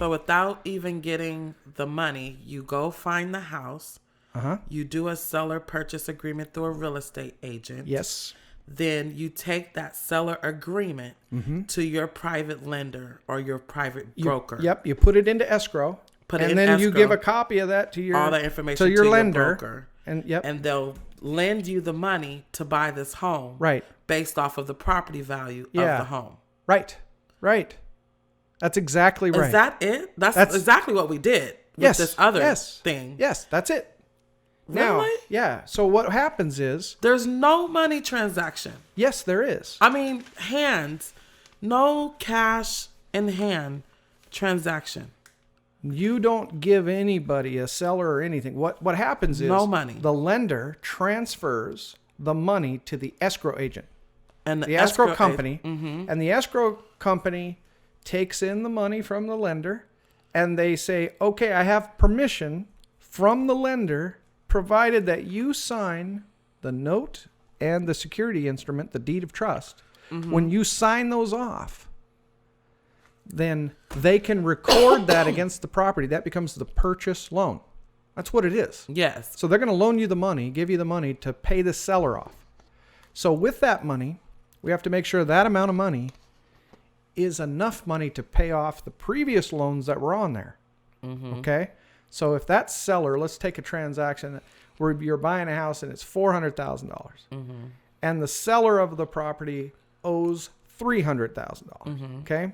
So without even getting the money, you go find the house. You do a seller purchase agreement through a real estate agent. Yes. Then you take that seller agreement to your private lender or your private broker. Yep. You put it into escrow. And then you give a copy of that to your all that information to your lender. Your broker. And they'll lend you the money to buy this home. Right. Based off of the property value of the home. Right. That's exactly right. Is that it? That's exactly what we did with this other thing. Yes, that's it. Really? Now, yeah. So what happens is... There's no money transaction. Yes, there is. I mean, no cash in hand transaction. You don't give anybody, a seller or anything. What happens is... No money. The lender transfers the money to the escrow agent. And the escrow company. And the escrow company takes in the money from the lender. And they say, okay, I have permission from the lender... provided that you sign the note and the security instrument, the deed of trust. When you sign those off, then they can record that against the property. That becomes the purchase loan. That's what it is. Yes. So they're going to loan you the money, give you the money to pay the seller off. So with that money, we have to make sure that amount of money is enough money to pay off the previous loans that were on there. Okay? So if that seller, let's take a transaction where you're buying a house and it's $400,000, and the seller of the property owes $300,000. Okay,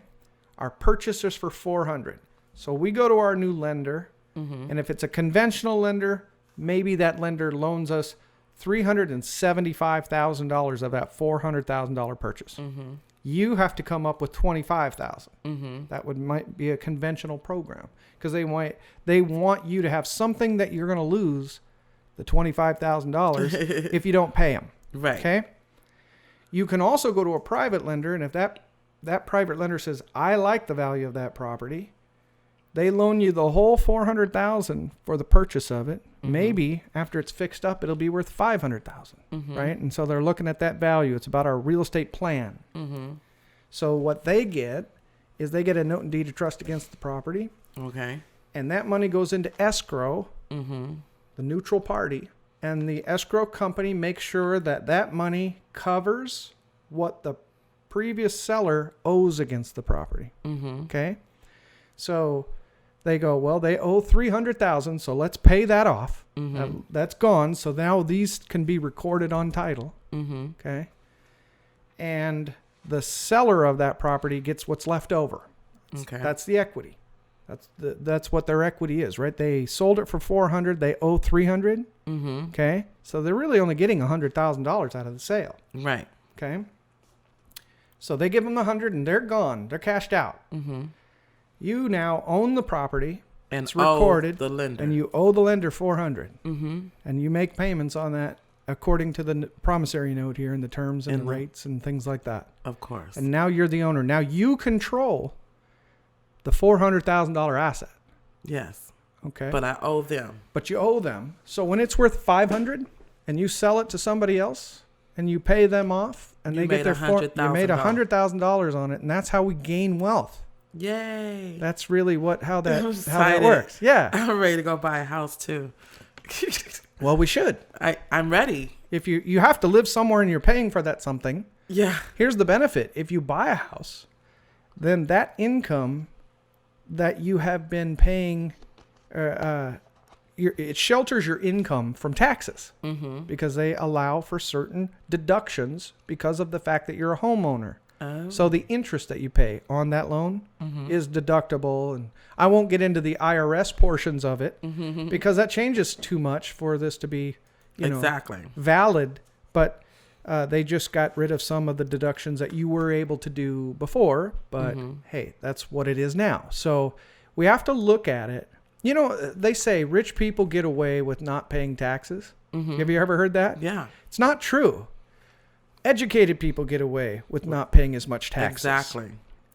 our purchaser's for $400,000. So we go to our new lender, and if it's a conventional lender, maybe that lender loans us $375,000 of that $400,000 purchase. You have to come up with $25,000. That might be a conventional program because they want you to have something that you're going to lose the $25,000 if you don't pay them. Right. Okay. You can also go to a private lender, and if that private lender says, I like the value of that property, they loan you the whole $400,000 for the purchase of it. Maybe after it's fixed up, it'll be worth $500,000, right? And so they're looking at that value. It's about our real estate plan. So what they get is they get a note and deed of trust against the property. Okay. And that money goes into escrow, the neutral party, and the escrow company makes sure that that money covers what the previous seller owes against the property. Okay. So they go, well, they owe $300,000, so let's pay that off. That's gone. So now these can be recorded on title. Okay. And the seller of that property gets what's left over. Okay. That's the equity. That's what their equity is, right? They sold it for $400,000. They owe $300,000. Okay. So they're really only getting $100,000 out of the sale. Right. Okay. So they give them $100,000 and they're gone. They're cashed out. You now own the property. And it's recorded. the lender. And you owe the lender $400,000. And you make payments on that according to the promissory note here and the terms and the rates and things like that. Of course. And now you're the owner. Now you control the $400,000 asset. Yes. Okay. But I owe them. But you owe them. So when it's worth $500,000 and you sell it to somebody else and you pay them off and they get their you made $100,000 on it, and that's how we gain wealth. Yay. That's really how that works. Yeah. I'm ready to go buy a house too. Well, we should. I'm ready. If you have to live somewhere and you're paying for that something. Yeah. Here's the benefit. If you buy a house, then that income that you have been paying, it shelters your income from taxes because they allow for certain deductions because of the fact that you're a homeowner. Oh. So the interest that you pay on that loan is deductible. And I won't get into the IRS portions of it because that changes too much for this to be valid. But they just got rid of some of the deductions that you were able to do before. But hey, that's what it is now. So we have to look at it. You know, they say rich people get away with not paying taxes. Have you ever heard that? Yeah. It's not true. Educated people get away with not paying as much taxes. Exactly.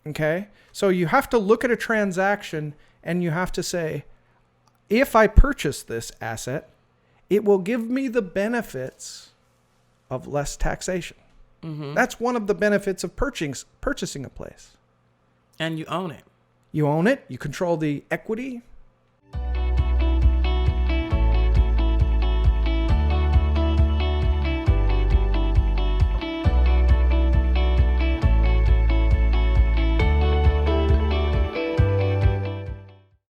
Okay? So you have to look at a transaction and you have to say, if I purchase this asset, it will give me the benefits of less taxation. That's one of the benefits of purchasing a place. And you own it. You own it. You control the equity.